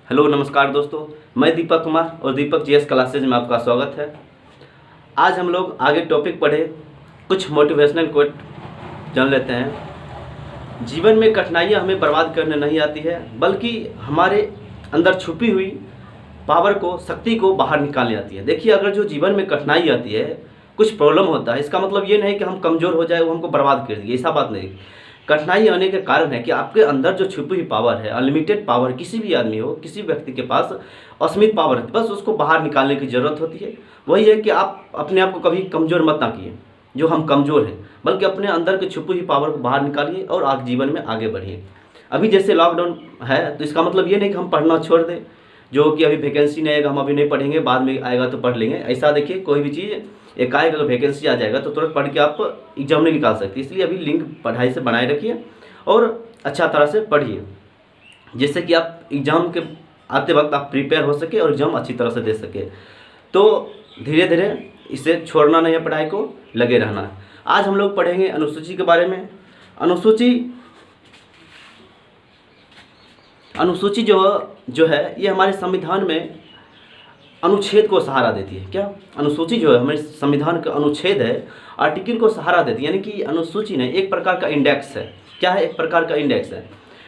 Hello नमस्कार दोस्तों, मैं दीपक कुमार और दीपक जीएस क्लासेज में आपका स्वागत है। आज हम लोग आगे टॉपिक पढ़े, कुछ मोटिवेशनल कोट जान लेते हैं। जीवन में कठिनाइयाँ हमें बर्बाद करने नहीं आती है, बल्कि हमारे अंदर छुपी हुई पावर को, शक्ति को बाहर निकालने आती है। देखिए, अगर जो जीवन में कठिनाई आती है, कुछ प्रॉब्लम होता है, इसका मतलब ये नहीं कि हम कमज़ोर हो जाए, वो हमको बर्बाद कर दिए, ऐसा बात नहीं। कठिनाई आने के कारण है कि आपके अंदर जो छुपी हुई पावर है, अनलिमिटेड पावर, किसी भी आदमी हो, किसी व्यक्ति के पास असीमित पावर है, बस उसको बाहर निकालने की ज़रूरत होती है। वही है कि आप अपने आप को कभी कमज़ोर मत ना किए जो हम कमज़ोर हैं, बल्कि अपने अंदर की छुपी हुई पावर को बाहर निकालिए और आप जीवन में आगे बढ़िए। अभी जैसे लॉकडाउन है, तो इसका मतलब ये नहीं कि हम पढ़ना छोड़ दें, जो कि अभी वैकेंसी नहीं आएगा हम अभी नहीं पढ़ेंगे, बाद में आएगा तो पढ़ लेंगे। ऐसा देखिए, कोई भी चीज़ एकाएक अगर वैकेंसी आ जाएगा तो तुरंत पढ़ के आप एग्जाम नहीं निकाल सकते। इसलिए अभी लिंक पढ़ाई से बनाए रखिए और अच्छा तरह से पढ़िए, जिससे कि आप एग्ज़ाम के आते वक्त आप प्रिपेयर हो सके और एग्ज़ाम अच्छी तरह से दे सके। तो धीरे धीरे इसे छोड़ना नहीं है, पढ़ाई को लगे रहना है। आज हम लोग पढ़ेंगे अनुसूची के बारे में। अनुसूची जो है ये हमारे संविधान में अनुच्छेद को सहारा देती है। क्या अनुसूची जो है हमारे संविधान का अनुच्छेद है, आर्टिकल को सहारा देती है। यानी कि अनुसूची ने एक प्रकार का इंडेक्स है। क्या है? एक प्रकार का इंडेक्स है।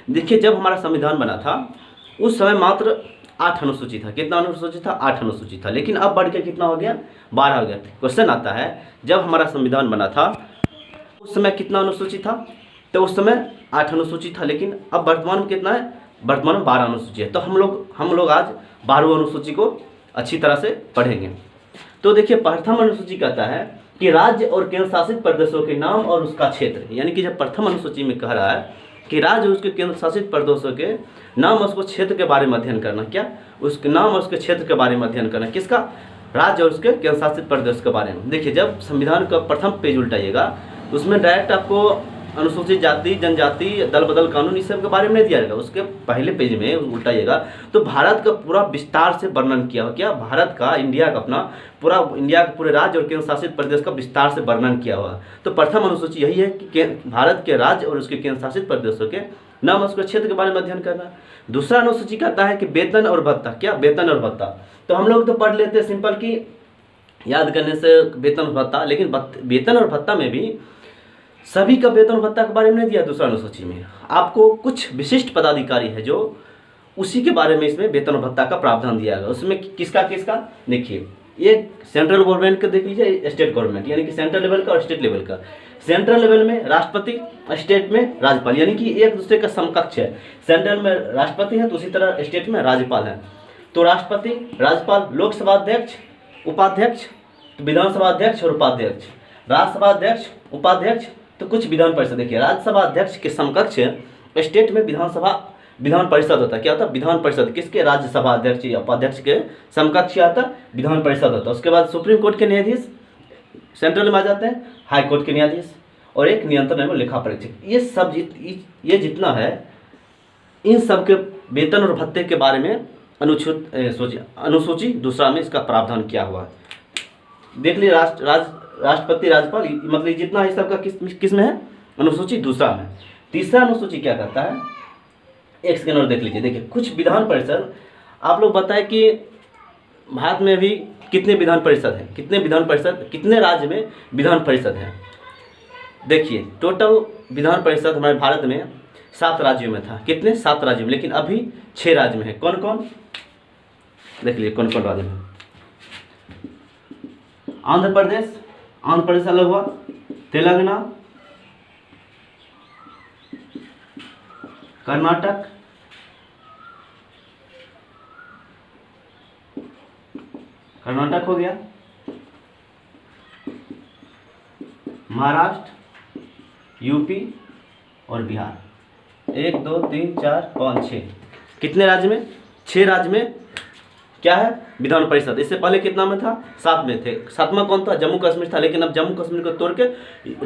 देखिए, जब हमारा संविधान बना था उस समय मात्र 8 अनुसूची था। कितना अनुसूची था? 8 अनुसूची था। लेकिन अब बढ़ के कितना हो गया? 12 हो गया। क्वेश्चन आता है, जब हमारा संविधान बना था उस समय कितना अनुसूची था? तो उस समय 8 अनुसूची था, लेकिन अब वर्तमान में कितना है? वर्तमान में 12 अनुसूची है। तो हम लोग आज 12वीं अनुसूची को अच्छी तरह से पढ़ेंगे। तो देखिए, प्रथम अनुसूची कहता है कि राज्य और केंद्र शासित प्रदेशों के नाम और उसका क्षेत्र। यानी कि जब प्रथम अनुसूची में कह रहा है कि राज्य और उसके केंद्र शासित प्रदेशों के नाम और उसको क्षेत्र के बारे में अध्ययन करना। क्या? उसके नाम और उसके क्षेत्र के बारे में अध्ययन करना। किसका? राज्य और उसके केंद्र शासित प्रदेश के बारे में। देखिए, जब संविधान का प्रथम पेज उल्टाइएगा उसमें डायरेक्ट आपको अनुसूचित जाति, जनजाति, दल बदल कानून, इस सब के बारे में नहीं दिया जाएगा। उसके पहले पेज में उल्टाइएगा तो भारत का पूरा विस्तार से वर्णन किया हुआ। क्या? भारत का, इंडिया का, अपना पूरा इंडिया के पूरे राज्य और केंद्र शासित प्रदेश का विस्तार से वर्णन किया हुआ। तो प्रथम अनुसूची यही है कि भारत के राज्य और उसके केंद्र शासित प्रदेशों के नाम, उसके क्षेत्र के बारे में अध्ययन करना। दूसरा अनुसूची कहता है कि वेतन और भत्ता। क्या? वेतन और भत्ता। तो हम लोग तो पढ़ लेते हैं सिंपल की याद करने से वेतन और भत्ता, लेकिन वेतन और भत्ता में भी सभी का वेतन और भत्ता के बारे में नहीं दिया। दूसरा अनुसूची में आपको कुछ विशिष्ट पदाधिकारी है जो उसी के बारे में इसमें वेतन और भत्ता का प्रावधान दिया गया। उसमें किसका किसका? देखिए, ये सेंट्रल गवर्नमेंट का देख लीजिए, स्टेट गवर्नमेंट, यानी कि सेंट्रल लेवल का और स्टेट लेवल का। सेंट्रल लेवल में राष्ट्रपति, स्टेट में राज्यपाल, यानी कि एक दूसरे का समकक्ष है। सेंट्रल में राष्ट्रपति है तो उसी तरह स्टेट में राज्यपाल है। तो राष्ट्रपति, राज्यपाल, लोकसभा अध्यक्ष, उपाध्यक्ष, विधानसभा अध्यक्ष और उपाध्यक्ष, राज्यसभा अध्यक्ष, उपाध्यक्ष, तो कुछ विधान परिषद। देखिए, राज्यसभा अध्यक्ष के समकक्ष स्टेट में विधान परिषद होता है। क्या होता है? विधान परिषद। किसके? राज्यसभा अध्यक्ष या उपाध्यक्ष के समकक्ष आता है विधान परिषद होता है। उसके बाद सुप्रीम कोर्ट के न्यायाधीश सेंट्रल में आ जाते हैं, हाई कोर्ट के न्यायाधीश, और एक नियंत्रण एवं लेखा परीक्षक। ये जितना है, इन सब के वेतन और भत्ते के बारे में अनुसूची दूसरा में इसका प्रावधान किया हुआ है। देख लीजिए, राष्ट्रपति, राज्यपाल, मतलब जितना है सबका किस में है? अनुसूची दूसरा में। तीसरा अनुसूची क्या कहता है? एक सेकंड और देख लीजिए। देखिए, कुछ विधान परिषद, आप लोग बताएं कि भारत में अभी कितने विधान परिषद हैं? कितने विधान परिषद, कितने राज्य में विधान परिषद हैं? देखिए, टोटल विधान परिषद हमारे भारत में 7 राज्यों में था। कितने? 7 राज्यों में, लेकिन अभी 6 राज्य में है। कौन कौन? देख लीजिए कौन कौन राज्य में। आंध्र प्रदेश अलग हुआ, तेलंगाना, कर्नाटक, हो गया, महाराष्ट्र, यूपी और बिहार। 1 2 3 4 5 6। कितने राज्य में? 6 राज्य में क्या है? विधान परिषद। इससे पहले कितना में था? 7 में थे। 7वां कौन था? जम्मू कश्मीर था, लेकिन अब जम्मू कश्मीर को तोड़ के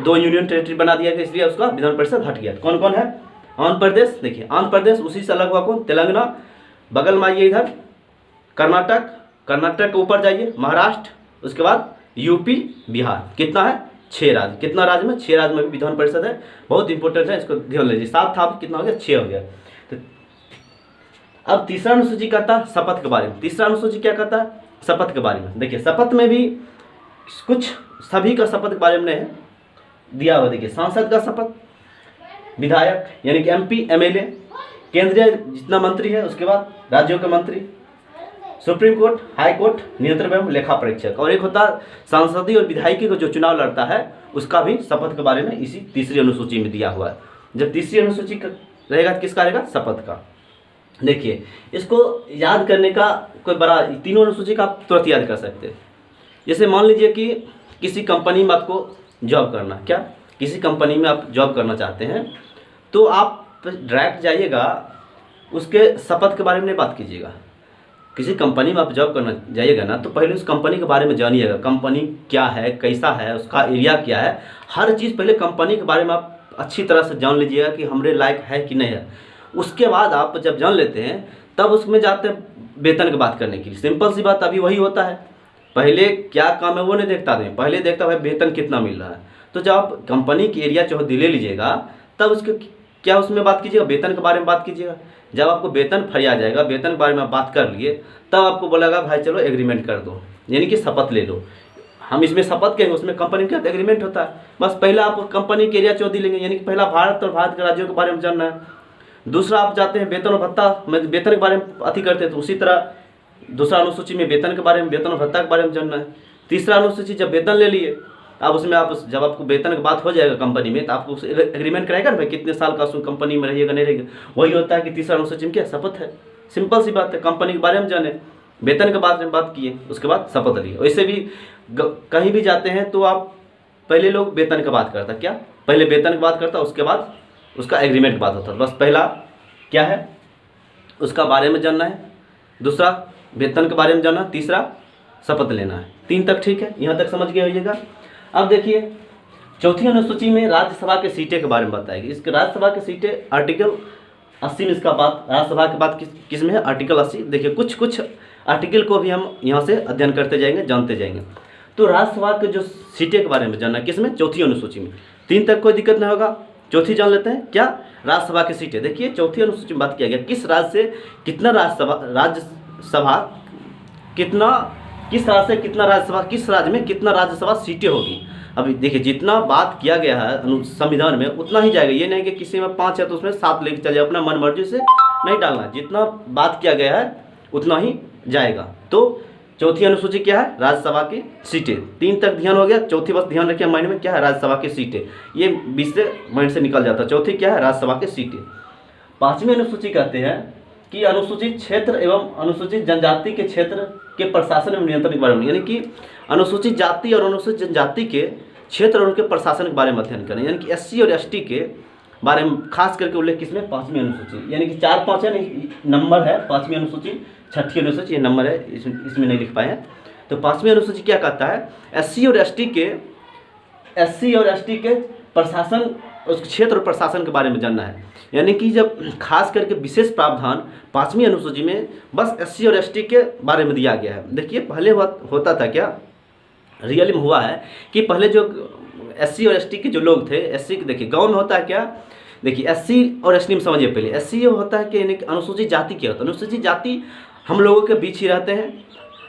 2 यूनियन टेरिटरी बना दिया गया, इसलिए उसका विधान परिषद हट गया। कौन कौन है? आंध्र प्रदेश। देखिए, आंध्र प्रदेश, उसी से अलग हुआ कौन? तेलंगाना, बगल में आइए इधर कर्नाटक के ऊपर जाइए महाराष्ट्र, उसके बाद यूपी, बिहार। कितना है? 6 राज्य। कितना राज्य में? 6 राज्य में भी विधान परिषद है। बहुत इंपॉर्टेंट है, इसको ध्यान लीजिए। 7 था, कितना हो गया? 6 हो गया। तो अब तीसरा अनुसूची कहता है शपथ के बारे में। तीसरा अनुसूची क्या कहता है? शपथ के बारे में। देखिए शपथ में भी कुछ सभी का शपथ के बारे में है दिया हुआ। देखिए सांसद का शपथ, विधायक यानी कि MP MLA, केंद्रीय जितना मंत्री है, उसके बाद राज्यों के मंत्री, सुप्रीम कोर्ट, हाई कोर्ट, नियंत्रण एवं लेखा परीक्षक, और एक होता है सांसदीय और विधायकी का जो चुनाव लड़ता है उसका भी शपथ के बारे में इसी तीसरी अनुसूची में दिया हुआ है। जब तीसरी अनुसूची का रहेगा किसका रहेगा? शपथ का। देखिए इसको याद करने का कोई बड़ा, तीनों अनुसूची का आप तुरंत याद कर सकते हैं। जैसे मान लीजिए कि किसी कंपनी में आपको जॉब करना, क्या किसी कंपनी में आप जॉब करना चाहते हैं, तो आप डायरेक्ट जाइएगा, उसके शपथ के बारे में नहीं बात कीजिएगा। किसी कंपनी में आप जॉब करना जाइएगा ना, तो पहले उस कंपनी के बारे में जानिएगा, कंपनी क्या है, कैसा है, उसका एरिया क्या है, हर चीज़ पहले कंपनी के बारे में आप अच्छी तरह से जान लीजिएगा कि हमारे लायक है कि नहीं है। उसके बाद आप जब जान लेते हैं तब उसमें जाते हैं वेतन की बात करने के लिए। सिंपल सी बात अभी वही होता है, पहले क्या काम है वो नहीं देखता आदमी, पहले देखता है वेतन कितना मिल रहा है। तो जब आप कंपनी की एरिया चौहदी ले लीजिएगा तब उसके क्या उसमें बात कीजिएगा, वेतन के बारे में बात कीजिएगा। जब आपको वेतन फरिया जाएगा, वेतन के बारे में आप बात कर लिए, तब आपको बोलेगा भाई चलो एग्रीमेंट कर दो, यानी कि शपथ ले लो। हम इसमें शपथ कहेंगे, उसमें कंपनी का एग्रीमेंट होता है। बस पहला आप कंपनी के एरिया चौहदी लेंगे, यानी कि पहला भारत और भारत के राज्यों के बारे में जानना है। दूसरा आप जाते हैं वेतन और भत्ता में, वेतन के बारे में अति करते हैं, तो उसी तरह दूसरा अनुसूची में वेतन के बारे में, वेतन और भत्ता के बारे में जानना है। तीसरा अनुसूची जब वेतन ले लिए, अब उसमें आप जब आपको वेतन की बात हो जाएगा कंपनी में, तो आपको एग्रीमेंट कराएगा ना भाई कितने साल का उसमें कंपनी में रहिएगा नहीं रहेगा। वही होता है कि तीसरा अनुसूची में क्या शपथ है। सिंपल सी बात है, कंपनी के बारे में जाने, वेतन के बारे में बात किए, उसके बाद शपथ लिए। वैसे भी कहीं भी जाते हैं तो आप पहले लोग वेतन की बात करता, क्या पहले वेतन की बात करता, उसके बाद उसका एग्रीमेंट की बात होता। बस पहला क्या है उसका बारे में जानना है, दूसरा वेतन के बारे में जानना, तीसरा शपथ लेना है। 3 तक ठीक है, यहाँ तक समझ गए होइएगा। अब देखिए चौथी अनुसूची में राज्यसभा के सीटें के बारे में बताएगी। इसके राज्यसभा की सीटें आर्टिकल 80 में इसका बात, राज्यसभा के बाद किस में है? आर्टिकल 80। देखिए कुछ कुछ आर्टिकल को भी हम यहाँ से अध्ययन करते जाएंगे, जानते जाएंगे। तो राज्यसभा के जो सीटें के बारे में जानना है किसमें? चौथी अनुसूची में। 3 तक कोई दिक्कत नहीं होगा, चौथी जान लेते हैं क्या? राज्यसभा की सीटें। देखिए चौथी अनुसूची में बात किया गया किस राज्य से कितना राज्यसभा कितना, किस राज्य से कितना राज्यसभा, किस राज्य में कितना राज्यसभा सीटें होगी। अभी देखिए जितना बात किया गया है संविधान में उतना ही जाएगा, ये नहीं कि किसी में 5 है तो उसमें 7 लेके चले, अपना मन मर्जी से नहीं डालना, जितना बात किया गया है उतना ही जाएगा। तो चौथी अनुसूची क्या है? राज्यसभा की सीटें। 3 तक ध्यान हो गया, चौथी बस ध्यान रखिए माइंड में, क्या है? राज्यसभा की सीटें। ये 20 से माइंड से निकल जाता है। चौथी क्या है? राज्यसभा की सीटें। 5वीं अनुसूची कहते हैं कि अनुसूचित क्षेत्र एवं अनुसूचित जनजाति के क्षेत्र के प्रशासन एवं नियंत्रण के बारे में, यानी कि अनुसूचित जाति और अनुसूचित जनजाति के क्षेत्र और उनके प्रशासन के बारे में अध्ययन करें, यानी कि SC और ST के बारे में खास करके उल्लेख किसमें? 5वीं अनुसूची, यानी कि 4-5 है नंबर है 5वीं अनुसूची, 6ठी अनुसूची ये नंबर है, इसमें नहीं लिख पाए हैं। तो 5वीं अनुसूची क्या कहता है? SC और ST के प्रशासन, उस क्षेत्र और प्रशासन के बारे में जानना है। यानी कि जब खास करके विशेष प्रावधान 5वीं अनुसूची में बस SC और ST के बारे में दिया गया है। देखिए पहले होता था क्या, रियली में हुआ है कि पहले जो SC और ST के जो लोग थे, SC के देखिए गांव में होता है क्या, देखिए SC और ST में समझिए पहले। SC ये होता है कि यानी कि अनुसूचित जाति क्या होता है? अनुसूचित जाति हम लोगों के बीच ही रहते हैं,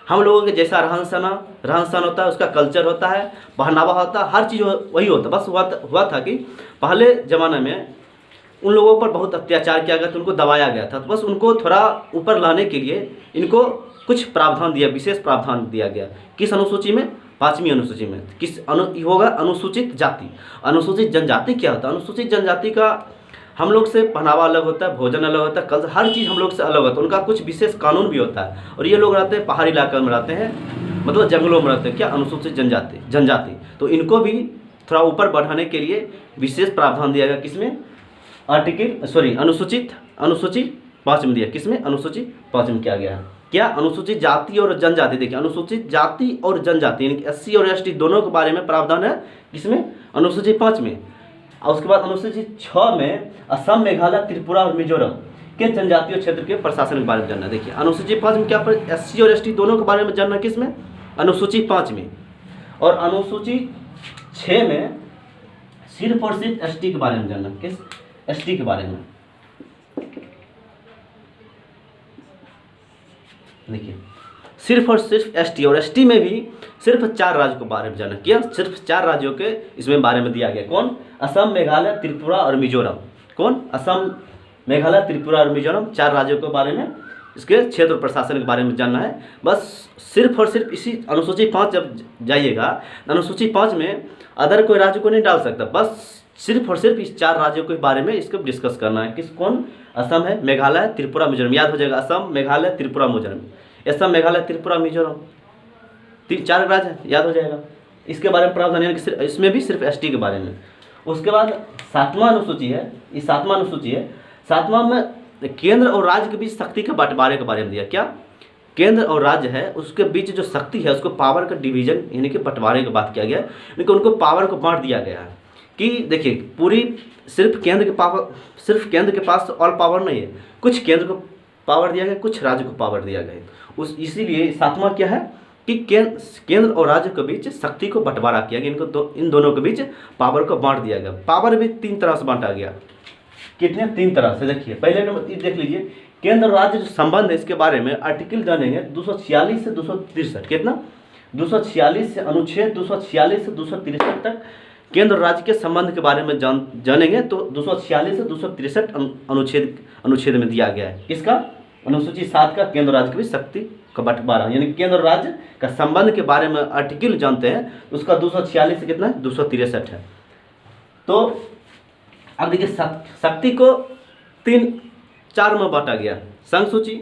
हम लोगों के जैसा रहन सहन होता है, उसका कल्चर होता है, पहनावा होता है, हर चीज़ वही होता है। बस हुआ था कि पहले ज़माने में उन लोगों पर बहुत अत्याचार किया गया था, उनको दबाया गया था, तो बस उनको थोड़ा ऊपर लाने के लिए इनको कुछ प्रावधान दिया, विशेष प्रावधान दिया गया। किस अनुसूची में? 5वीं अनुसूची में। होगा अनुसूचित जाति। अनुसूचित जनजाति क्या होता है? अनुसूचित जनजाति का हम लोग से पहनावा अलग होता है, भोजन अलग होता है, कल्चर, हर चीज़ हम लोग से अलग होता है, उनका कुछ विशेष कानून भी होता है। और ये लोग रहते हैं पहाड़ी इलाके में रहते हैं, मतलब जंगलों में रहते हैं, क्या? अनुसूचित जनजाति। तो इनको भी थोड़ा ऊपर बढ़ाने के लिए विशेष प्रावधान दिया गया किसमें? अनुसूची 5 में दिया। किसमें? अनुसूची 5 में किया गया है। क्या? अनुसूचित जाति और जनजाति। देखिए अनुसूचित जाति और जनजाति यानी कि SC और ST दोनों के बारे में प्रावधान है किसमें? अनुसूची 5 में। और उसके बाद अनुसूची 6 में असम, मेघालय, त्रिपुरा और मिजोरम के जनजातीय क्षेत्र के प्रशासन के बारे में जानना। देखिए अनुसूची 5 में क्या पर SC और ST दोनों के बारे में जानना किसमें? अनुसूची 5 में। और अनुसूची 6 में सिर्फ और सिर्फ ST के बारे में जानना। किस? ST के बारे में। देखिए सिर्फ और सिर्फ एसटी, और एसटी में भी सिर्फ 4 राज्यों के बारे में जाना किया, सिर्फ 4 राज्यों के इसमें बारे में दिया गया। कौन? असम, मेघालय, त्रिपुरा और मिजोरम। कौन? असम, मेघालय, त्रिपुरा और मिजोरम, 4 राज्यों के बारे में, इसके क्षेत्र प्रशासन के बारे में जानना है बस। सिर्फ और सिर्फ इसी अनुसूची 5 जब जाइएगा, अनुसूची 5 में अदर कोई राज्य को नहीं डाल सकता, बस सिर्फ और सिर्फ इस 4 राज्यों के बारे में इसको डिस्कस करना है। किस? कौन? असम है, मेघालय, त्रिपुरा, मिजोरम। याद हो जाएगा, असम, मेघालय, त्रिपुरा, मिजोरम। असम, मेघालय, त्रिपुरा, मिजोरम, 4 राज्य है, याद हो जाएगा। इसके बारे में प्रावधान, यानी कि इसमें भी सिर्फ एसटी के बारे में। उसके बाद 7वां अनुसूची है, ये 7वां अनुसूची है। 7वां में केंद्र और राज्य के बीच शक्ति के बंटवारे के बारे में दिया। क्या? केंद्र और राज्य है उसके बीच जो शक्ति है उसको पावर का डिवीजन यानी कि बंटवारे की बात किया गया है, यानी कि उनको पावर को बांट दिया गया है कि देखिए पूरी सिर्फ केंद्र के पास ऑल पावर नहीं है, कुछ केंद्र को पावर दिया गया, कुछ राज्य को पावर दिया गया। इसीलिए 7वां क्या है कि केंद्र और राज्य के बीच शक्ति को बंटवारा किया गया, इन दोनों के बीच पावर को बांट दिया गया। पावर भी 3 तरह से बांटा गया। कितने? 3 तरह से। देखिए पहले नंबर देख लीजिए, केंद्र और राज्य जो संबंध है इसके बारे में आर्टिकल जानेंगे 246 से 263। कितना? 246 से अनुच्छेद 246 से 263 तक केंद्र और राज्य के संबंध के बारे में जानेंगे। तो 246 से 263 अनुच्छेद में दिया गया है। किसका? अनुसूची 7 का केंद्र राज्य के बीच शक्ति का बंटवारा, यानी केंद्र राज्य का संबंध के बारे में आर्टिकल जानते हैं, उसका 246 से कितना है? 263 है। तो अब देखिए शक्ति को 4 में बांटा गया, संघ सूची,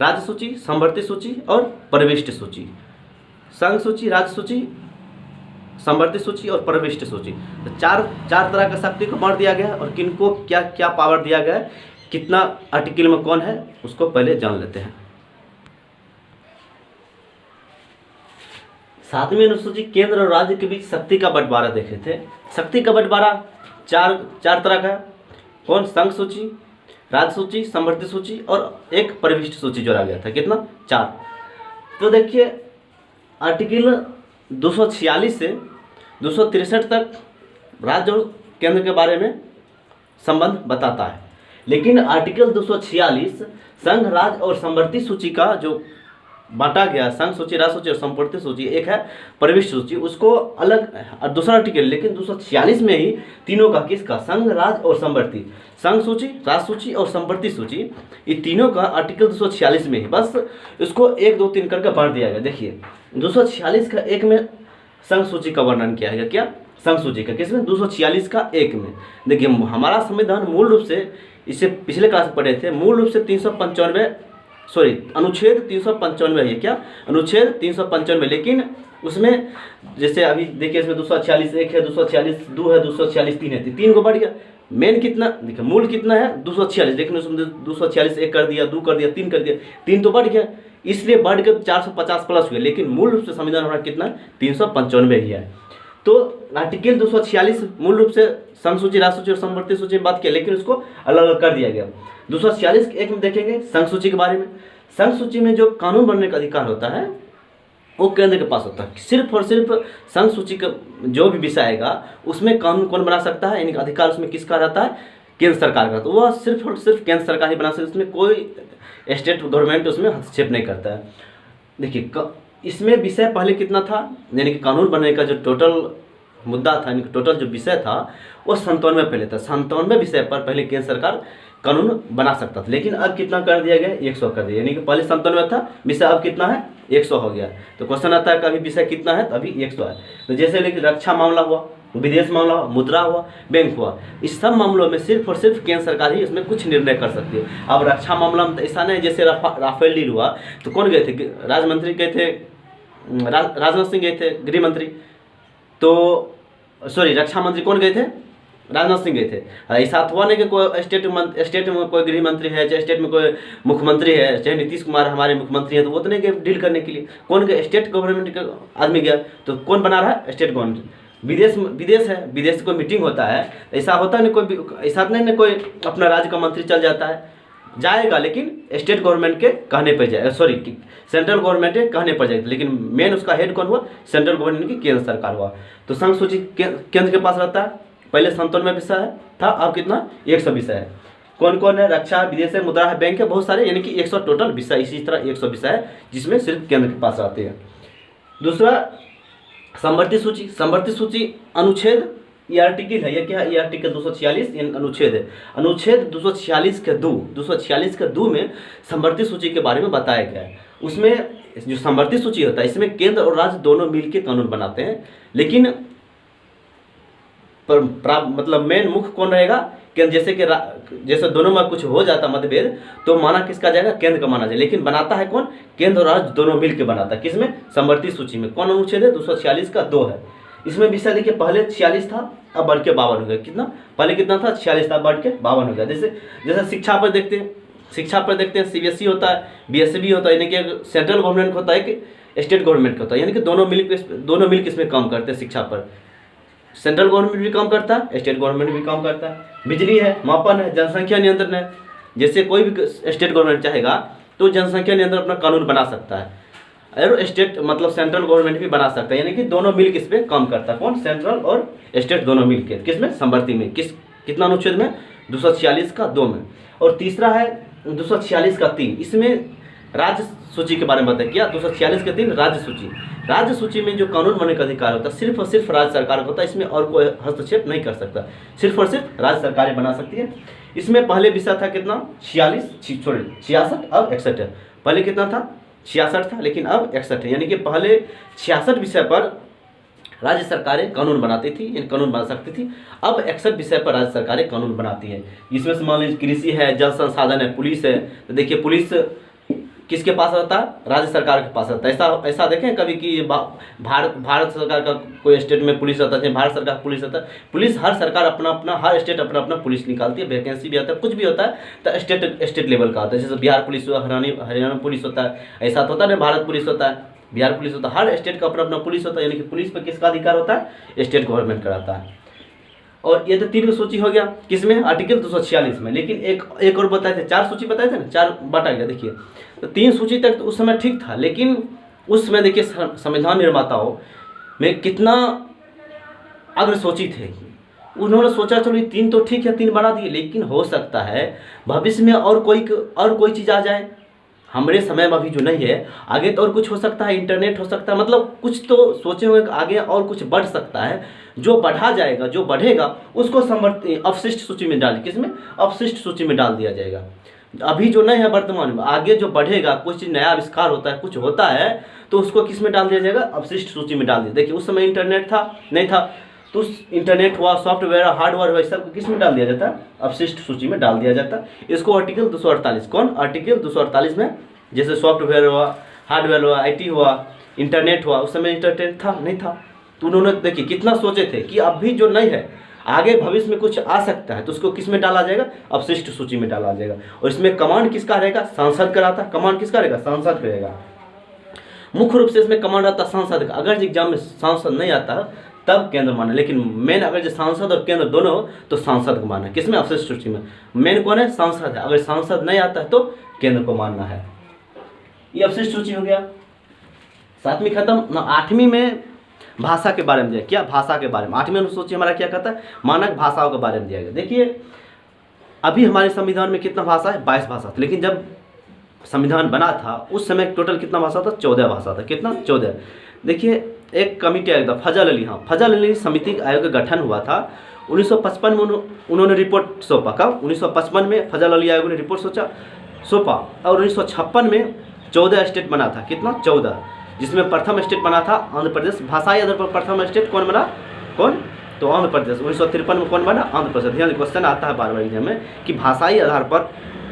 राज्य सूची, समवर्ती सूची और परिशिष्ट सूची। संघ सूची, राज्य सूची, समवर्ती सूची और परिशिष्ट सूची। तो 4 तरह का शक्ति को बांट दिया गया है, और किनको क्या क्या पावर दिया गया है, कितना आर्टिकल में कौन है, उसको पहले जान लेते हैं। 7वीं अनुसूची केंद्र और राज्य के बीच शक्ति का बंटवारा देखे थे। शक्ति का बंटवारा 4 तरह का। कौन? संघ सूची, राज्य सूची, समवर्ती सूची और एक परिशिष्ट सूची जोड़ा गया था। कितना? 4। तो देखिए आर्टिकल 246 से 263 तक राज्य और केंद्र के बारे में संबंध बताता है, लेकिन आर्टिकल 246 संघ, राज्य और समवर्ती सूची का जो बांटा गया, संघ सूची, राज्य सूची और समवर्ती सूची, एक है परिशिष्ट सूची, उसको अलग दूसरा आर्टिकल। लेकिन 246 में ही तीनों का, किसका? संघ, राज्य और समवर्ती, संघ सूची, राज्य सूची और समवर्ती सूची, ये तीनों का आर्टिकल 246 में ही बस इसको 1, 2, 3 करके बांट दिया गया। देखिए 246 का 1 में संघ सूची का वर्णन किया गया। क्या? संघ सूची का किसमें? 246 का 1 में। देखिए हमारा संविधान मूल रूप से, इसे पिछले क्लास में पढ़े थे, मूल रूप से अनुच्छेद 395 है। क्या? अनुच्छेद 395। लेकिन उसमें जैसे अभी देखिए इसमें 246 1 है, 246 2 है, 246 3 है, 3 को बढ़ गया। मेन कितना? देखिए मूल कितना है? 246, लेकिन उसमें 246 1 कर दिया, 2 कर दिया, 3 कर दिया, 3 तो बढ़ गया, इसलिए बढ़ के 450 प्लस हुए। लेकिन मूल रूप से संविधान हमारा कितना? 395 ही है। तो आर्टिकल 246 मूल रूप से संघ सूची, राज्य सूची और समवर्ती सूची में बात किया, लेकिन उसको अलग अलग कर दिया गया। 246 के 1 में देखेंगे संघ सूची के बारे में। संघ सूची में जो कानून बनने का अधिकार होता है वो केंद्र के पास होता है। सिर्फ और सिर्फ संघ सूची का जो भी विषय आएगा उसमें कानून कौन बना सकता है, यानी अधिकार उसमें किसका रहता है? केंद्र सरकार का। तो वह सिर्फ और सिर्फ केंद्र सरकार ही बना सकती है, उसमें कोई स्टेट गवर्नमेंट उसमें हस्तक्षेप नहीं करता है। देखिए इसमें विषय पहले कितना था, यानी कि कानून बनने का जो टोटल मुद्दा था, यानी कि टोटल जो विषय था वो 97 पहले था। 97 विषय पर पहले केंद्र सरकार कानून बना सकता था, लेकिन अब कितना कर दिया गया? 100 कर दिया। यानी कि पहले 97 था विषय, अब कितना है? 100 हो गया। तो क्वेश्चन आता है कि अभी विषय कितना है? तो अभी 100 है। तो जैसे लेकिन रक्षा मामला हुआ, विदेश मामला हुआ, मुद्रा हुआ, बैंक हुआ, इस सब मामलों में सिर्फ और सिर्फ केंद्र सरकार ही इसमें कुछ निर्णय कर सकती है। अब रक्षा मामला में ऐसा नहीं, जैसे राफेल डील हुआ तो कौन गए थे? राज्य मंत्री गए थे, राजनाथ सिंह गए थे, गृह मंत्री। तो रक्षा मंत्री कौन गए थे? राजनाथ सिंह गए थे। ऐसा हुआ नहीं कि कोई स्टेट में कोई गृह मंत्री है, चाहे स्टेट में कोई मुख्यमंत्री है, चाहे नीतीश कुमार हमारे मुख्यमंत्री हैं, तो वो तो नहीं गए डील करने के लिए। कौन गए? स्टेट गवर्नमेंट का आदमी गया। तो कौन बना रहा है? State government. विदेश है, विदेश से कोई मीटिंग होता है, ऐसा होता नहीं कोई, ऐसा नहीं ना कोई अपना राज्य का मंत्री चल जाता है, जाएगा लेकिन स्टेट गवर्नमेंट के कहने पर जाए, सेंट्रल गवर्नमेंट के कहने पर जाएगा, लेकिन मेन उसका हेड कौन हुआ? सेंट्रल गवर्नमेंट की केंद्र सरकार हुआ। तो संघ सूची केंद्र के पास रहता है। पहले 97 विषय था, अब कितना? 100 विषय है। कौन कौन है, रक्षा है, विदेश है, मुद्रा है, बैंक है, बहुत सारे, यानी कि 100 टोटल विषय, इसी तरह 100 विषय है जिसमें सिर्फ केंद्र के पास आते हैं। दूसरा समवर्ती सूची। समवर्ती सूची अनुच्छेद, ये आर्टिकल है, ये क्या है, ये आर्टिकल 246 यानी अनुच्छेद है। अनुच्छेद 246 के 2 में समवर्ती सूची के बारे में बताया गया है। उसमें जो समवर्ती सूची होता है इसमें केंद्र और राज्य दोनों मिलकर कानून बनाते हैं, लेकिन मतलब मेन मुख्य कौन रहेगा, केंद्र। जैसे दोनों में कुछ हो जाता मतभेद तो माना किसका जाएगा, केंद्र का माना जाए, लेकिन बनाता है कौन, केंद्र और राज्य दोनों मिलकर बनाता है। किसमें, समवर्ती सूची में। कौन अनुच्छेद है, 246 का 2 है। इसमें विषय देखिए, पहले 46 था, अब बढ़ के 52 हो गया। कितना, पहले कितना था, 46 था, बढ़ के 52 हो गया। जैसे शिक्षा पर देखते हैं, CBSE होता है, BSE होता है, यानी कि सेंट्रल गवर्नमेंट का होता है कि स्टेट गवर्नमेंट का होता है, यानी कि दोनों मिल इसमें काम करते हैं। शिक्षा पर सेंट्रल गवर्नमेंट भी काम करता है, स्टेट गवर्नमेंट भी काम करता है। बिजली है, मापन है, जनसंख्या नियंत्रण है। जैसे कोई भी स्टेट गवर्नमेंट चाहेगा तो जनसंख्या नियंत्रण अपना कानून बना सकता है, और स्टेट मतलब सेंट्रल गवर्नमेंट भी बना सकता है, यानी कि दोनों मिलकर इस पर काम करता है। कौन, सेंट्रल और स्टेट दोनों मिलकर। किसमें, समवर्ती में। कितना अनुच्छेद में, 246 का 2 में। और तीसरा है 246 का 3, इसमें राज्य सूची के बारे में बताया गया। 246 का 3 राज्य सूची। राज्य सूची में जो कानून बनाने का अधिकार होता है सिर्फ और सिर्फ राज्य सरकार को होता है, इसमें और कोई हस्तक्षेप नहीं कर सकता, सिर्फ और सिर्फ राज्य सरकारें बना सकती है। इसमें पहले विषय था कितना, 66, अब 61 है। पहले कितना था, 66 था, लेकिन अब 61 है, यानी कि पहले 66 विषय पर राज्य सरकारें कानून बनाती थी, यानी कानून बना सकती थी। अब 61 विषय पर राज्य सरकारें कानून बनाती हैं। इसमें से मान लीजिए कृषि है, जल संसाधन है, पुलिस है। तो देखिए पुलिस किसके पास रहता है, राज्य सरकार के पास रहता है। ऐसा देखें कभी कि भारत सरकार का कोई स्टेट में पुलिस रहता है, भारत सरकार पुलिस रहता है। पुलिस हर सरकार अपना हर स्टेट अपना पुलिस निकालती है, वैकेंसी भी आता है, कुछ भी होता है तो स्टेट लेवल का होता है। जैसे बिहार पुलिस हुआ, हरियाणा पुलिस होता है, ऐसा तो होता है ना, भारत पुलिस होता है, बिहार पुलिस होता है, हर स्टेट का अपना पुलिस होता है, यानी कि पुलिस पर किसका अधिकार होता है, स्टेट गवर्नमेंट का रहता है। और ये तो 3 सूची हो गया, किसमें, आर्टिकल 246 में। लेकिन एक और बताए थे, 4 सूची बताए थे ना, 4 बांटा गया। देखिए तो 3 सूची तक तो उस समय ठीक था, लेकिन उस समय देखिए संविधान निर्माताओं में कितना अग्र सोची थे। उन्होंने सोचा चलो ये 3 तो ठीक है, 3 बना दिए, लेकिन हो सकता है भविष्य में और कोई चीज़ आ जाए। हमारे समय में अभी जो नहीं है, आगे तो और कुछ हो सकता है, इंटरनेट हो सकता है, मतलब कुछ तो सोचे होंगे आगे और कुछ बढ़ सकता है। जो बढ़ा जाएगा, जो बढ़ेगा उसको अवशिष्ट सूची में डाल, किसमें, अवशिष्ट सूची में डाल दिया जाएगा। अभी जो नहीं है वर्तमान में, आगे जो बढ़ेगा, कुछ चीज़ नया आविष्कार होता है, कुछ होता है, तो उसको किस में डाल दिया जाएगा, अवशिष्ट सूची में डाल दिया। देखिए उस समय इंटरनेट था नहीं था, तो इंटरनेट हुआ, सॉफ्टवेयर, हार्डवेयर हुआ, सब किस में डाल दिया जाता है, अवशिष्ट सूची में डाल दिया जाता है। इसको आर्टिकल 248, कौन, आर्टिकल 248 में, जैसे सॉफ्टवेयर हुआ, हार्डवेयर हुआ, IT हुआ, इंटरनेट हुआ, उस समय इंटरनेट था नहीं था, तो उन्होंने देखिए कितना सोचे थे कि अभी जो नहीं है, आगे भविष्य में कुछ आ सकता है, तो उसको किस में डाला जाएगा, अवशिष्ट सूची में डाला जाएगा। और इसमें कमांड किसका रहेगा, सांसद का रहता है। कमांड किसका रहेगा, सांसद का रहेगा। मुख्य रूप से इसमें कमांड रहता है सांसद का। अगर एग्जाम में सांसद नहीं आता तब केंद्र माना, लेकिन मेन अगर जो सांसद और केंद्र दोनों हो तो सांसद को माना। किसमें, अवशिष्ट सूची में। मेन कौन है, सांसद है। अगर सांसद नहीं आता है तो केंद्र को मानना है। ये अवशिष्ट सूची हो गया। 7वीं खत्म। 8वीं में भाषा के बारे में दिया। क्या, भाषा के बारे में। 8वीं अनुसूची हमारा क्या कहता है, मानक भाषाओं के बारे में दिया गया। देखिए अभी हमारे संविधान में कितना भाषा है, 22 भाषा था, लेकिन जब संविधान बना था उस समय टोटल कितना भाषा था, 14 भाषा था। कितना, 14। देखिए एक कमिटी आया था, फजल अली, हाँ फजल अली समिति आयोग का गठन हुआ था 1955 में। उन्होंने रिपोर्ट सौंपा। कब, 1955 में फजल अली आयोग ने रिपोर्ट सौंपा। और 1956 में 14 स्टेट बना था। कितना, 14, जिसमें प्रथम स्टेट बना था आंध्र प्रदेश। भाषाई आधार पर प्रथम स्टेट कौन बना, कौन, तो आंध्र प्रदेश। 1953 में कौन बना, आंध्र प्रदेश। ध्यान, क्वेश्चन आता है बार-बार एग्जाम में कि भाषाई आधार पर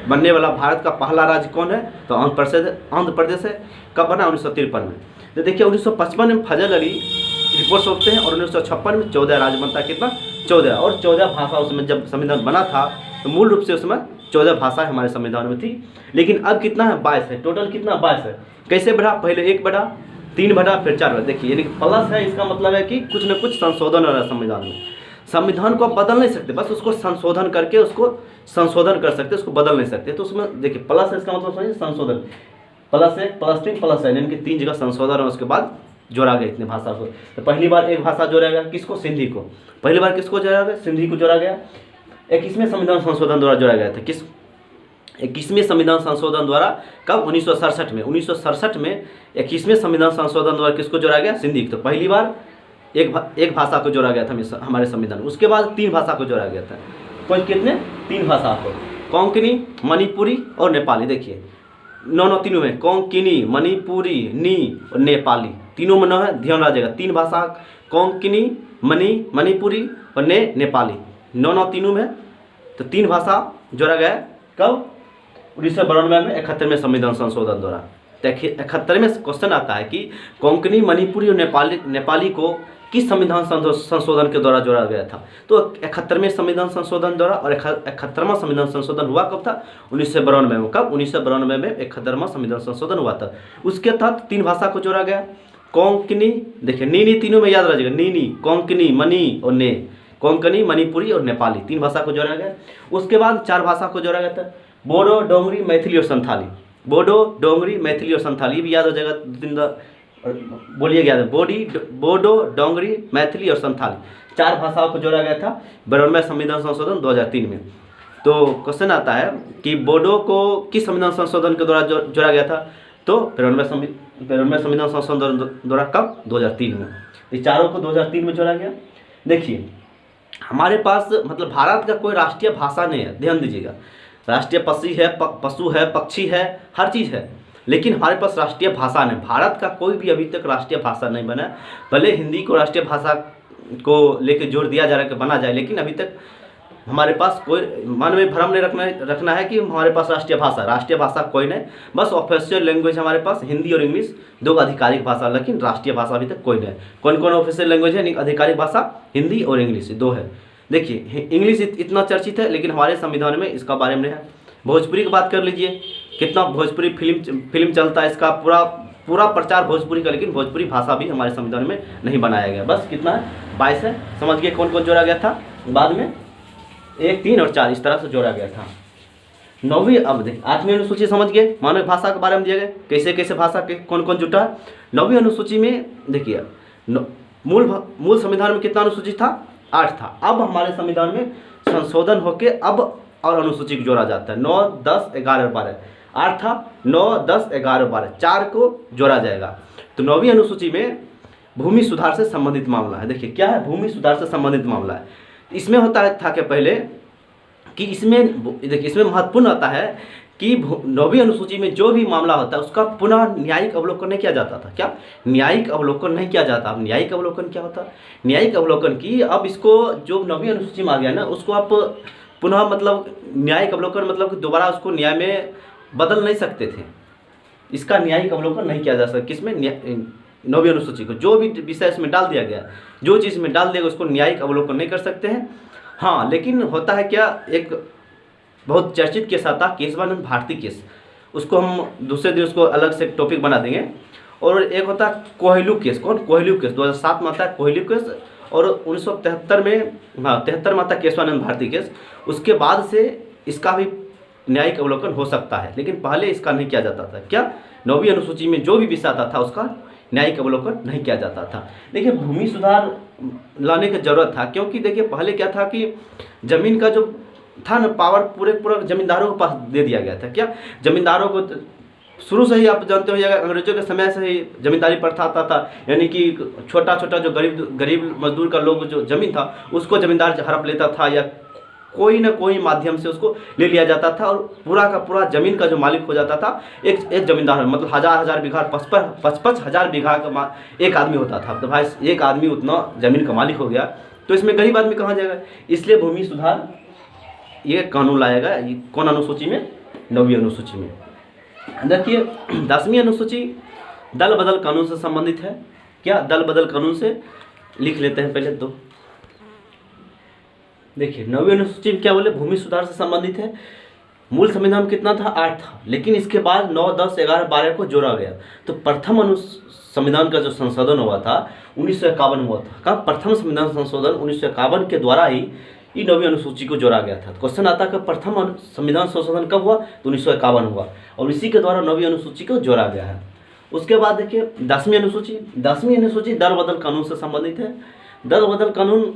बनने वाला भारत का पहला राज्य कौन है, तो आंध्र प्रदेश है। कब बना, 1953 में। तो देखिए 1955 में फजल अली रिपोर्ट सौंपते हैं और 1956 में 14 राज्य बनता है। कितना, 14। और 14 भाषा उसमें जब संविधान बना था तो मूल रूप से उसमें 14 भाषाएं हमारे संविधान में थी। लेकिन अब कितना है, 22 है। टोटल कितना, 22 है। कैसे बढ़ा, पहले 1 बढ़ा, 3 बढ़ा, फिर 4 बढ़ा। देखिए यानी प्लस है, इसका मतलब है कि कुछ न कुछ संशोधन हो रहा है संविधान में। संविधान को आप बदल नहीं सकते, बस उसको संशोधन करके उसको संशोधन कर सकते, उसको बदल नहीं सकते। तो उसमें देखिए प्लस है, इसका मतलब समझिए संशोधन। प्लस है, +3 प्लस है, यानी कि 3 जगह संशोधन है, उसके बाद जोड़ा गया इतने भाषा को। तो पहली बार एक भाषा जोड़ा गया, किसको, सिंधी को। पहली बार किसको जोड़ा गया, सिंधी को जोड़ा गया। 21वें संविधान संशोधन द्वारा जोड़ा गया था। किस 21वें संविधान संशोधन द्वारा, कब? 1967 में। 1967 में 21वें संविधान संशोधन द्वारा किसको जोड़ा गया? सिंधी। तो पहली बार एक भाषा को जोड़ा गया था हमारे संविधान में। उसके बाद 3 भाषा को जोड़ा गया था। कोई कितने? 3 भाषा को, कोंकणी, मणिपुरी और नेपाली। देखिए 9 तीनों में, कोंकणी, मणिपुरी, नी और नेपाली, तीनों में 9 है, ध्यान रखिएगा। 3 भाषा, कोंकणी, मणिपुरी और नेपाली, 9 तीनों में। तो 3 भाषा जोड़ा गया कब? 1992 में 71वें संविधान संशोधन द्वारा। तो 71 में क्वेश्चन आता है कि कोंकणी, मणिपुरी और नेपाली को किस संविधान संशोधन के द्वारा जोड़ा गया था? तो 71वें संविधान संशोधन द्वारा। और 71वां संविधान संशोधन हुआ कब था? 1992 में। कब? 1992 में 71वां संविधान संशोधन हुआ था। उसके तहत 3 भाषा को जोड़ा गया, कोंकणी, देखिए नी तीनों में याद रखिएगा, नी, कोंकणी, मणि और ने, कोंकणी, मणिपुरी और नेपाली, 3 भाषा को जोड़ा गया। उसके बाद 4 भाषा को जोड़ा गया था, बोडो, डोंगरी, मैथिली और संथाली। बोडो, डोंगरी, मैथिली और संथाली, ये भी याद हो जाएगा। 3 बोलिए याद है, बोडो, डोंगरी, मैथिली और संथाली, 4 भाषाओं को जोड़ा गया था 92वें संविधान संशोधन 2003 में। तो क्वेश्चन आता है कि बोडो को किस संविधान संशोधन के द्वारा जोड़ा गया था? तो 92वें संविधान संशोधन द्वारा। कब? 2003 में। इस चारों को 2003 में जोड़ा गया। देखिए हमारे पास मतलब भारत का कोई राष्ट्रीय भाषा नहीं है, ध्यान दीजिएगा। राष्ट्रीय पशु है, पक्षी है, हर चीज़ है, लेकिन हमारे पास राष्ट्रीय भाषा नहीं। भारत का कोई भी अभी तक राष्ट्रीय भाषा नहीं बना। भले हिंदी को राष्ट्रीय भाषा को लेकर जोर दिया जा रहा है कि बना जाए, लेकिन अभी तक हमारे पास कोई मन में भ्रम नहीं रखना है कि हमारे पास राष्ट्रीय भाषा कोई नहीं। बस ऑफिशियल लैंग्वेज हमारे पास हिंदी और इंग्लिश, 2 आधिकारिक भाषा, लेकिन राष्ट्रीय भाषा अभी तक कोई नहीं। कौन कौन ऑफिशियल लैंग्वेज है? आधिकारिक भाषा हिंदी और इंग्लिश, 2 है। देखिए इंग्लिश इतना चर्चित है, लेकिन हमारे संविधान में इसका बारे में है। भोजपुरी की बात कर लीजिए, कितना भोजपुरी फिल्म चलता है, इसका पूरा प्रचार भोजपुरी का, लेकिन भोजपुरी भाषा भी हमारे संविधान में नहीं बनाया गया। बस कितना है? 22 है। समझ गए कौन कौन जोड़ा गया था? बाद में 1, 3 और 4 इस तरह से जोड़ा गया था। 9वीं, अब देखिए 8वीं अनुसूची समझ गए, मानव भाषा के बारे में दिए गए, कैसे कैसे भाषा के कौन कौन जुटा। 9वीं अनुसूची में देखिए मूल संविधान में कितना अनुसूची था? 8 था। अब हमारे संविधान में संशोधन होके अब और अनुसूची को जोड़ा जाता है। 9, 10, 11, 12, 8 था, 9, 10, 11, 12, 4 को जोड़ा जाएगा। तो 9वीं अनुसूची में भूमि सुधार से संबंधित मामला है। देखिए क्या है? भूमि सुधार से संबंधित मामला है। इसमें होता था कि पहले कि इसमें देखिए इसमें महत्वपूर्ण होता है कि 9वीं अनुसूची में जो भी मामला होता है उसका पुनः न्यायिक अवलोकन नहीं किया जाता था। क्या? न्यायिक अवलोकन नहीं किया जाता। अब न्यायिक अवलोकन क्या होता है? न्यायिक अवलोकन की अब इसको जो 9वीं अनुसूची में आ गया ना, उसको आप पुनः मतलब न्यायिक अवलोकन मतलब कि दोबारा उसको न्याय में बदल नहीं सकते थे। इसका न्यायिक अवलोकन नहीं किया जा सकता। किसमें? 9वीं अनुसूची को जो भी विषय इसमें डाल दिया गया, जो चीज़ में डाल दिया उसको न्यायिक अवलोकन नहीं कर सकते हैं। हाँ, लेकिन होता है क्या, एक बहुत चर्चित केस आता है केशवानंद भारती केस, उसको हम दूसरे दिन उसको अलग से टॉपिक बना देंगे। और एक होता है कोहिलू केस। कौन? कोहिलू केस 2007 में आता है कोहिलू केस। और 1973 में 73 में आता है केशवानंद भारती केस। उसके बाद से इसका भी न्यायिक अवलोकन हो सकता है, लेकिन पहले इसका नहीं किया जाता था। क्या? 9वीं अनुसूची में जो भी विषय आता था उसका न्यायिक अवलोकन नहीं किया जाता था। देखिए भूमि सुधार लाने की जरूरत था, क्योंकि देखिए पहले क्या था कि जमीन का जो था ना पावर पूरा जमींदारों के पास दे दिया गया था। क्या? जमींदारों को शुरू से ही आप जानते हो अंग्रेजों के समय से ही जमींदारी प्रथा आता था, यानी कि छोटा जो गरीब मजदूर का लोग जो ज़मीन था उसको जमींदार हड़प लेता था, या कोई ना कोई माध्यम से उसको ले लिया जाता था, और पूरा का पूरा ज़मीन का जो मालिक हो जाता था एक जमींदार, मतलब हजार बीघा 55,000 बीघा का एक आदमी होता था। तो भाई एक आदमी उतना ज़मीन का मालिक हो गया, तो इसमें गरीब आदमी कहाँ जाएगा? इसलिए भूमि सुधार ये कानून लाएगा। कौन अनुसूची में? 9वीं अनुसूची में। देखिए 10वीं अनुसूची दल बदल कानून से संबंधित है। क्या? दल बदल कानून से लिख लेते हैं पहले तो। देखिए 9वीं अनुसूची में क्या बोले? भूमि सुधार से संबंधित है। मूल संविधान कितना था? 8 था, लेकिन इसके बाद 9, 10, 11, 12 को जोड़ा गया। तो प्रथम संविधान का जो संशोधन हुआ था 1951 हुआ था। कब? प्रथम संविधान संशोधन 1951 के द्वारा ही 9वीं अनुसूची को जोड़ा गया था। क्वेश्चन आता है कि प्रथम संविधान संशोधन कब हुआ? तो 1951 हुआ, और इसी के द्वारा 9वीं अनुसूची को जोड़ा गया है। उसके बाद देखिए 10वीं अनुसूची दल बदल कानून से संबंधित है। दल बदल कानून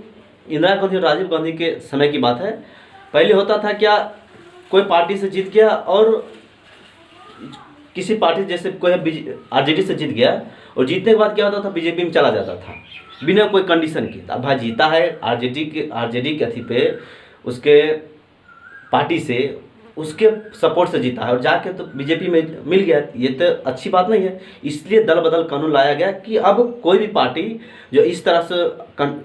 इंदिरा गांधी और राजीव गांधी के समय की बात है। पहले होता था क्या, कोई पार्टी से जीत गया और किसी पार्टी जैसे कोई आरजेडी से जीत गया और जीतने के बाद क्या होता था, बीजेपी में चला जाता था बिना कोई कंडीशन के। अब भाई जीता है आरजेडी के अथी पे, उसके पार्टी से, उसके सपोर्ट से जीता है और जाके तो बीजेपी में मिल गया, ये तो अच्छी बात नहीं है। इसलिए दल बदल कानून लाया गया कि अब कोई भी पार्टी जो इस तरह से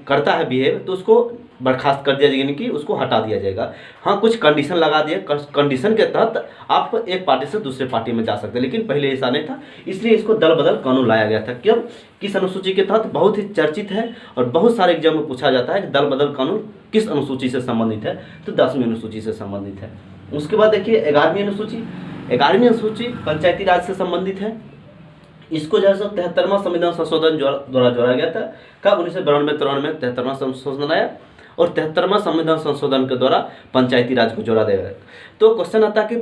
करता है बिहेव, तो उसको बर्खास्त कर दिया जाएगा, यानी कि उसको हटा दिया जाएगा। हाँ, कुछ कंडीशन लगा दिए, कंडीशन के तहत आप एक पार्टी से दूसरे पार्टी में जा सकते हैं, लेकिन पहले ऐसा नहीं था। इसलिए इसको दल बदल कानून लाया गया था। क्यों? किस अनुसूची के तहत? बहुत ही चर्चित है और बहुत सारे एग्जाम में पूछा जाता है कि दल बदल कानून किस अनुसूची से संबंधित है, तो 10वीं अनुसूची से संबंधित है। उसके बाद देखिए 11वीं अनुसूची। 11वीं अनुसूची पंचायती राज से संबंधित है। इसको जो है 73वां संविधान संशोधन द्वारा जोड़ा गया था। कब? 1992-93 में 73वां संशोधन आया और 73वां संविधान संशोधन के द्वारा पंचायती राज को जोड़ा गया। तो क्वेश्चन आता है कि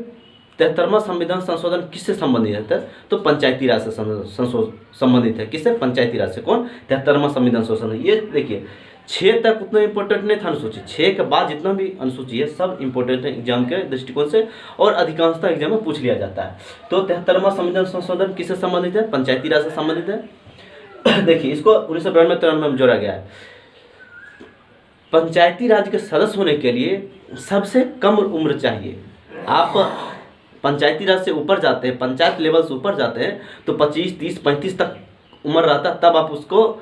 73वां संविधान संशोधन किससे संबंधित है? तो पंचायती राज से संबंधित है। किससे? पंचायती राज से। कौन? 73वां संविधान संशोधन। ये देखिए 6 तक उतना इंपॉर्टेंट नहीं था अनुसूची, 6 के बाद जितना भी अनुसूची है सब इंपॉर्टेंट है एग्जाम के दृष्टिकोण से और अधिकांशतः एग्जाम में पूछ लिया जाता है। तो 73वां संविधान संशोधन किससे संबंधित है? पंचायती राज से संबंधित है। देखिए इसको 1992-93 में जोड़ा गया है। पंचायती राज के सदस्य होने के लिए सबसे कम उम्र चाहिए। आप पंचायती राज से ऊपर जाते हैं, पंचायत लेवल से ऊपर जाते हैं तो 25, 30, 35 तक उम्र रहता है, तब आप उसको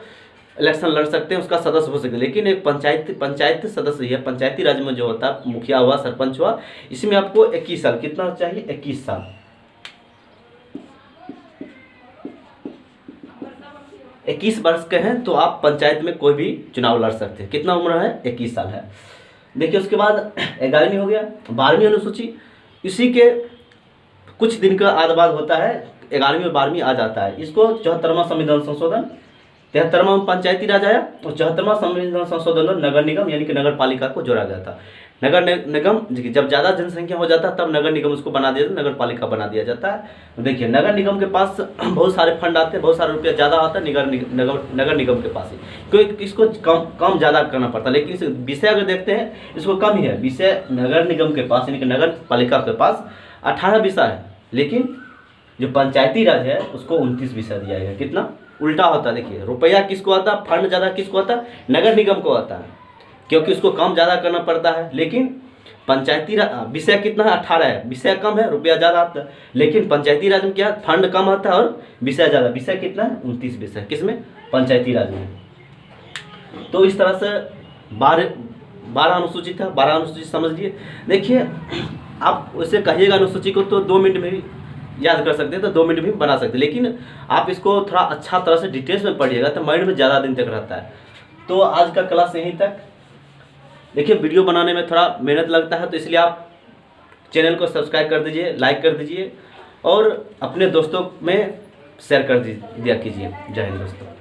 इलेक्शन लड़ सकते हैं, उसका सदस्य हो सकते। लेकिन एक पंचायत सदस्य है, पंचायती राज में जो होता है, मुखिया हुआ, सरपंच हुआ, इसमें आपको 21 साल, कितना चाहिए? 21 साल। 21 वर्ष के हैं तो आप पंचायत में कोई भी चुनाव लड़ सकते हैं। कितना उम्र है? 21 साल है। देखिए उसके बाद 11वीं हो गया। 12वीं अनुसूची, इसी के कुछ दिन का आध बाद होता है, 11वीं और 12वीं आ जाता है। इसको 74वां संविधान संशोधन, 73वां में पंचायती राज आया और 74वां संविधान संशोधन में नगर निगम यानी कि नगर पालिका को जोड़ा गया था। नगर निगम जब ज़्यादा जनसंख्या हो जाता है तब नगर निगम उसको बना दिया जाता है, नगर पालिका बना दिया जाता है। देखिए नगर निगम के पास बहुत सारे फंड आते हैं, बहुत सारे रुपया ज़्यादा आता है नगर निगम के पास ही, क्योंकि इसको कम ज़्यादा करना पड़ता है। लेकिन इस विषय अगर देखते हैं इसको कम ही है विषय नगर निगम के पास, यानी कि नगर पालिका के पास 18 विषय है, लेकिन जो पंचायती राज है उसको 29 विषय दिया गया। कितना? उल्टा होता है। देखिए रुपया किसको आता है, फंड ज़्यादा किसको आता है? नगर निगम को आता है, क्योंकि उसको काम ज़्यादा करना पड़ता है। लेकिन पंचायती राज विषय कितना है? 18 है, विषय कम है, रुपया ज़्यादा आता है। लेकिन पंचायती राज में क्या? फंड कम आता है और विषय ज़्यादा। विषय कितना है? 29 विषय। किसमें? पंचायती राज में। तो इस तरह से 12 अनुसूची था, 12 अनुसूची समझ लिए। देखिए आप उसे कहिएगा अनुसूची को तो 2 मिनट में भी याद कर सकते हैं, तो 2 मिनट भी बना सकते हैं, लेकिन आप इसको थोड़ा अच्छा तरह से डिटेल्स में पढ़िएगा तो माइंड में ज़्यादा दिन तक रहता है। तो आज का क्लास यहीं तक। देखिए वीडियो बनाने में थोड़ा मेहनत लगता है, तो इसलिए आप चैनल को सब्सक्राइब कर दीजिए, लाइक कर दीजिए और अपने दोस्तों में शेयर कर दिया कीजिए। जय हिंद दोस्तों।